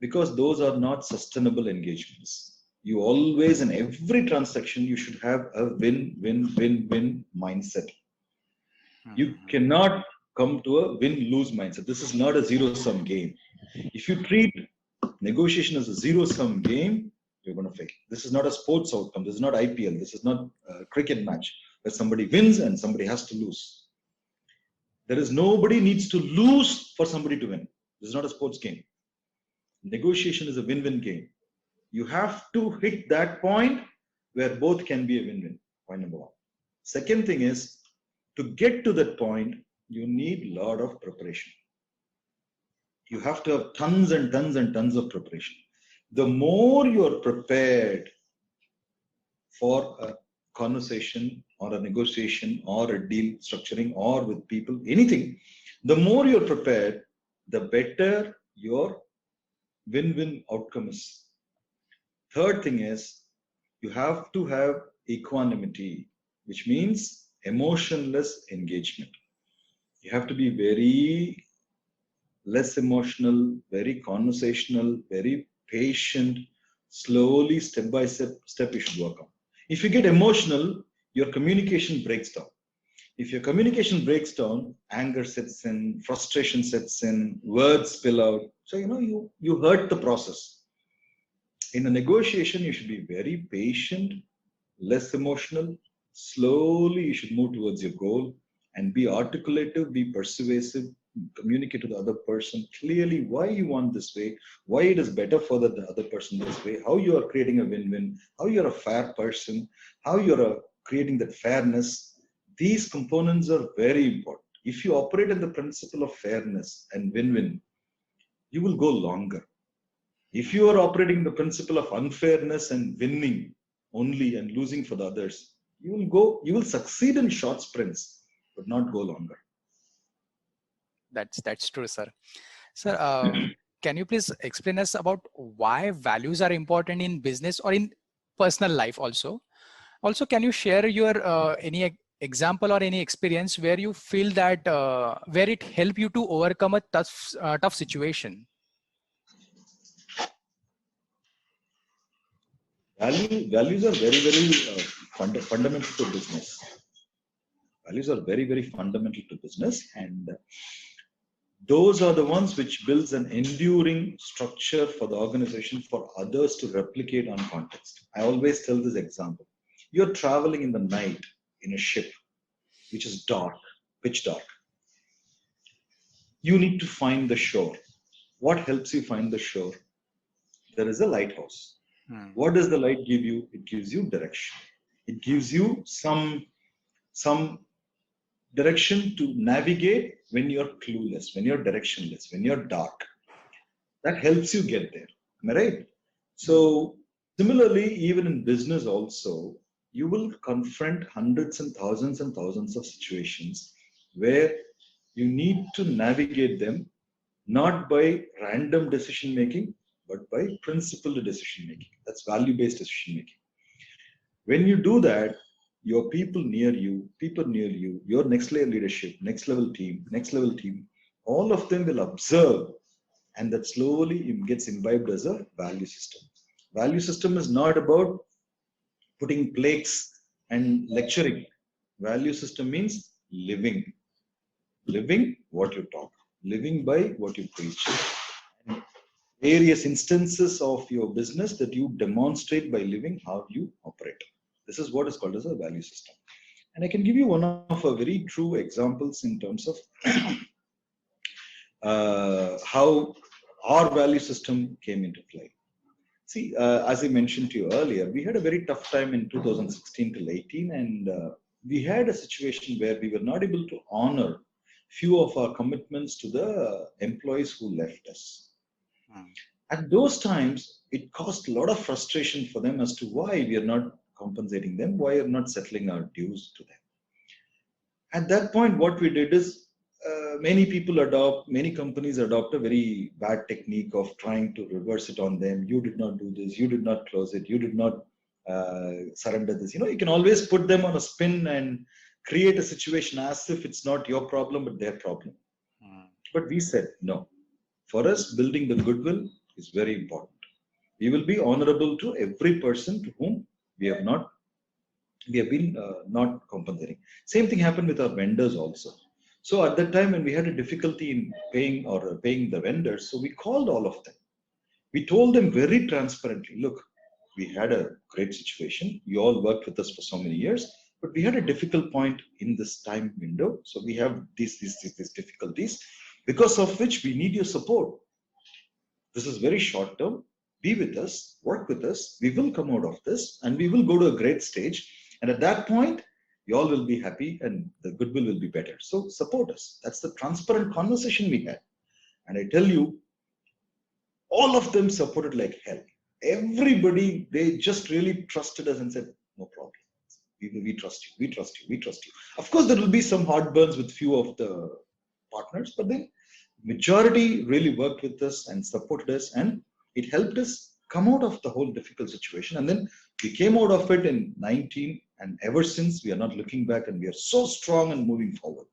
[SPEAKER 1] because those are not sustainable engagements. You always, in every transaction, you should have a win-win-win-win mindset. You cannot come to a win-lose mindset. This is not a zero-sum game. If you treat negotiation as a zero-sum game, you're going to fail. This is not a sports outcome. This is not IPL. This is not a cricket match where somebody wins and somebody has to lose. There is nobody needs to lose for somebody to win. This is not a sports game. Negotiation is a win-win game. You have to hit that point where both can be a win-win. Point number one. Second thing is, to get to that point, you need a lot of preparation. You have to have tons and tons and tons of preparation. The more you are prepared for a conversation or a negotiation or a deal structuring or with people, anything, the more you're prepared, the better your win-win outcome is. Third thing is, you have to have equanimity, which means emotionless engagement. You have to be very less emotional, very conversational, very patient, slowly, step by step you should work on. If you get emotional, your communication breaks down. If your communication breaks down, anger sets in, frustration sets in, words spill out. So, you hurt the process. In a negotiation, you should be very patient, less emotional. Slowly, you should move towards your goal and be articulative, be persuasive, communicate to the other person clearly why you want this way, why it is better for the other person this way, how you are creating a win-win, how you're a fair person, how you're creating that fairness. These components are very important. If you operate in the principle of fairness and win-win, you will go longer. If you are operating the principle of unfairness and winning only and losing for the others, you will succeed in short sprints, but not go longer.
[SPEAKER 2] That's true, sir. Sir, can you please explain us about why values are important in business or in personal life also? Also, can you share your any example or any experience where you feel that where it helped you to overcome a tough situation?
[SPEAKER 1] Values are very, very fundamental to business. Values are very, very fundamental to business, and those are the ones which builds an enduring structure for the organization for others to replicate on context. I always tell this example. You're traveling in the night in a ship, which is dark, pitch dark. You need to find the shore. What helps you find the shore? There is a lighthouse. What does the light give you? It gives you direction. It gives you some direction to navigate when you're clueless, when you're directionless, when you're dark. That helps you get there. Am I right? So similarly, even in business also, you will confront hundreds and thousands of situations where you need to navigate them not by random decision making, but by principled decision making. That's value based decision making. When you do that, your people near you, your next layer leadership, next level team, all of them will observe, and that slowly it gets imbibed as a value system. Value system is not about putting plaques and lecturing. Value system means living what you talk, living by what you preach. And various instances of your business that you demonstrate by living how you operate. This is what is called as a value system. And I can give you one of a very true examples in terms of how our value system came into play. See, as I mentioned to you earlier, we had a very tough time in 2016 till 18, and we had a situation where we were not able to honor few of our commitments to the employees who left us. At those times, it caused a lot of frustration for them as to why we are not compensating them, why are not settling our dues to them. At that point, what we did is many companies adopt a very bad technique of trying to reverse it on them. You did not do this, you did not close it, you did not surrender this. You can always put them on a spin and create a situation as if it's not your problem, but their problem. But we said, no, for us, building the goodwill is very important. We will be honorable to every person to whom we have been not compensating. Same thing happened with our vendors also. So at that time when we had a difficulty in paying the vendors, so we called all of them. We told them very transparently, look, we had a great situation. You all worked with us for so many years, but we had a difficult point in this time window. So we have these difficulties, because of which we need your support. This is very short term. Be with us, work with us. We will come out of this and we will go to a great stage. And at that point, you all will be happy and the goodwill will be better. So support us. That's the transparent conversation we had. And I tell you, all of them supported like hell. Everybody, they just really trusted us and said, no problem. We trust you, we trust you, we trust you. Of course, there will be some heartburns with few of the partners, but then majority really worked with us and supported us, and it helped us come out of the whole difficult situation. And then we came out of it in 19, and ever since we are not looking back, and we are so strong and moving forward.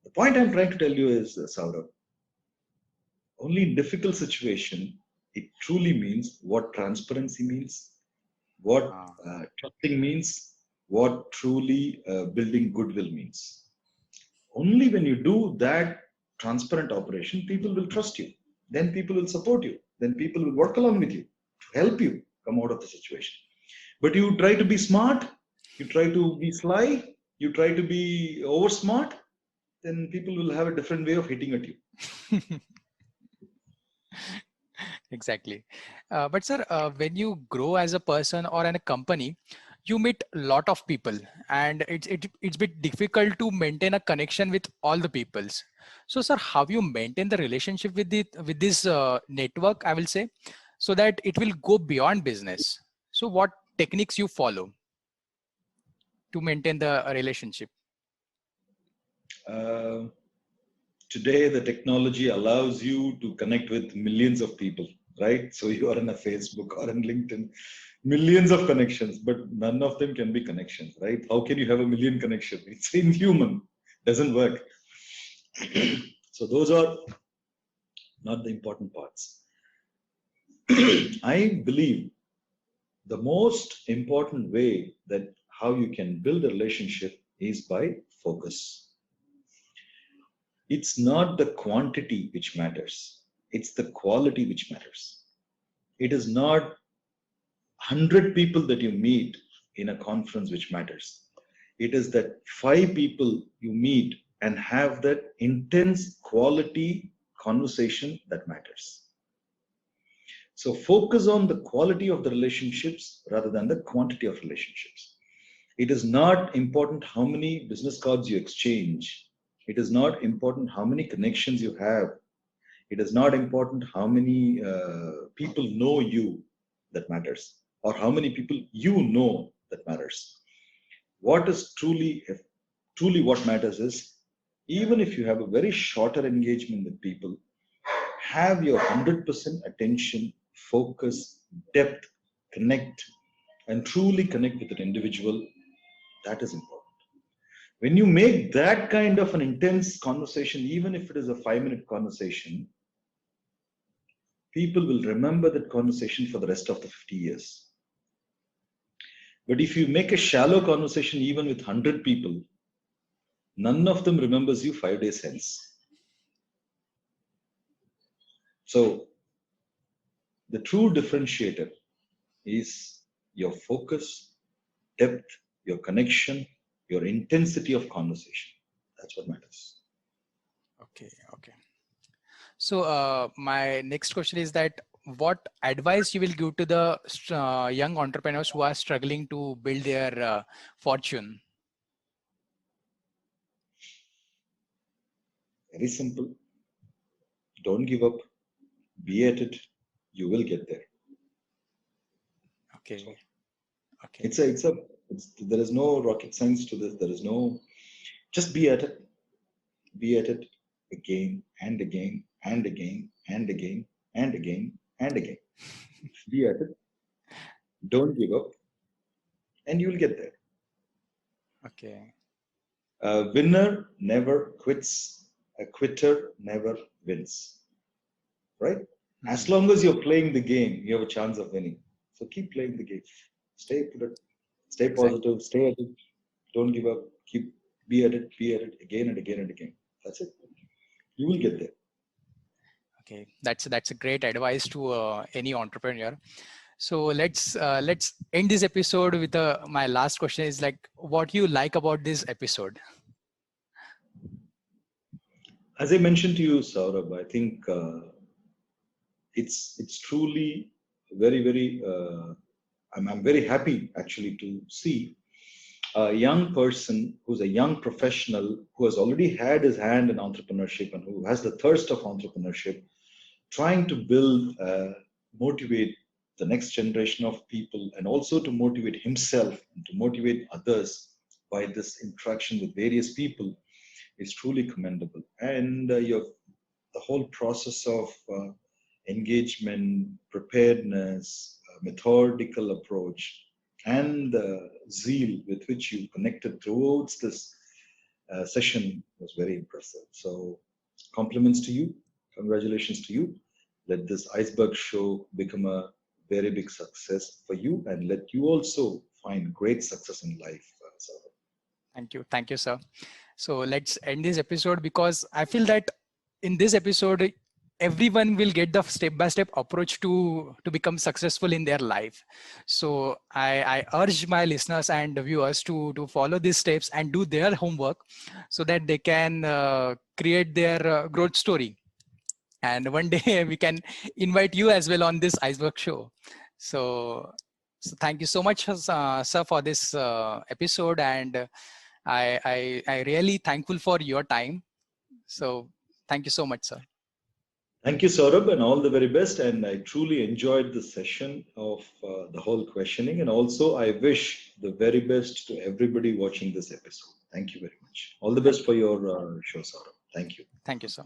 [SPEAKER 1] The point I'm trying to tell you is, Saurabh, only in difficult situation, it truly means what transparency means, what trusting means, what truly building goodwill means. Only when you do that transparent operation, people will trust you. Then people will support you. Then people will work along with you to help you come out of the situation. But you try to be smart, you try to be sly, you try to be over smart, then people will have a different way of hitting at you.
[SPEAKER 2] Exactly. But sir, when you grow as a person or in a company, you meet a lot of people, and it's a bit difficult to maintain a connection with all the peoples. So sir, how you maintain the relationship with this network, I will say, so that it will go beyond business? So what techniques you follow to maintain the relationship?
[SPEAKER 1] Today, the technology allows you to connect with millions of people, right? So you are in a Facebook or in LinkedIn, millions of connections, but none of them can be connections, right? How can you have a million connections? It's inhuman, doesn't work. So those are not the important parts. I believe the most important way that how you can build a relationship is by focus. It's not the quantity which matters. It's the quality which matters. It is not 100 people that you meet in a conference which matters. It is that 5 people you meet and have that intense quality conversation that matters. So focus on the quality of the relationships rather than the quantity of relationships. It is not important how many business cards you exchange. It is not important how many connections you have. It is not important how many people know you that matters, or how many people you know that matters. What is truly what matters is, even if you have a very shorter engagement with people, have your 100% attention, focus, depth, connect, and truly connect with an individual. That is important. When you make that kind of an intense conversation, even if it is a 5-minute conversation, people will remember that conversation for the rest of the 50 years. But if you make a shallow conversation, even with 100 people, none of them remembers you 5 days hence. So the true differentiator is your focus, depth, your connection, your intensity of conversation. That's what matters.
[SPEAKER 2] Okay. So my next question is that what advice you will give to the young entrepreneurs who are struggling to build their fortune?
[SPEAKER 1] Very simple. Don't give up. Be at it. You will get there.
[SPEAKER 2] Okay.
[SPEAKER 1] There is no rocket science to this. There is no, just be at it. Be at it again and again and again and again and again and again. Be at it. Don't give up. And you will get there.
[SPEAKER 2] Okay.
[SPEAKER 1] A winner never quits. A quitter never wins. Right? As long as you're playing the game, you have a chance of winning. So keep playing the game. Stay put, stay positive, stay at it. Don't give up. Be at it again and again and again. That's it. You will get there.
[SPEAKER 2] Okay, that's a great advice to any entrepreneur. So let's end this episode with my last question is like, what you like about this episode?
[SPEAKER 1] As I mentioned to you, Saurabh, I think it's truly very I'm very happy actually to see a young person who's a young professional who has already had his hand in entrepreneurship and who has the thirst of entrepreneurship, trying to build, motivate the next generation of people, and also to motivate himself and to motivate others by this interaction with various people is truly commendable. And the whole process of engagement, preparedness, methodical approach, and the zeal with which you connected throughout this session was very impressive. So compliments to you. Congratulations to you. Let this Iceberg Show become a very big success for you, and let you also find great success in life.
[SPEAKER 2] Thank you, sir. So let's end this episode, because I feel that in this episode, everyone will get the step-by-step approach to become successful in their life. So I urge my listeners and viewers to follow these steps and do their homework so that they can create their growth story. And one day we can invite you as well on this Iceberg Show. So thank you so much, sir, for this episode. And I really thankful for your time. So thank you so much, sir.
[SPEAKER 1] Thank you, Saurabh, and all the very best. And I truly enjoyed the session of the whole questioning. And also, I wish the very best to everybody watching this episode. Thank you very much. All the best for your show, Saurabh. Thank you.
[SPEAKER 2] Thank you, sir.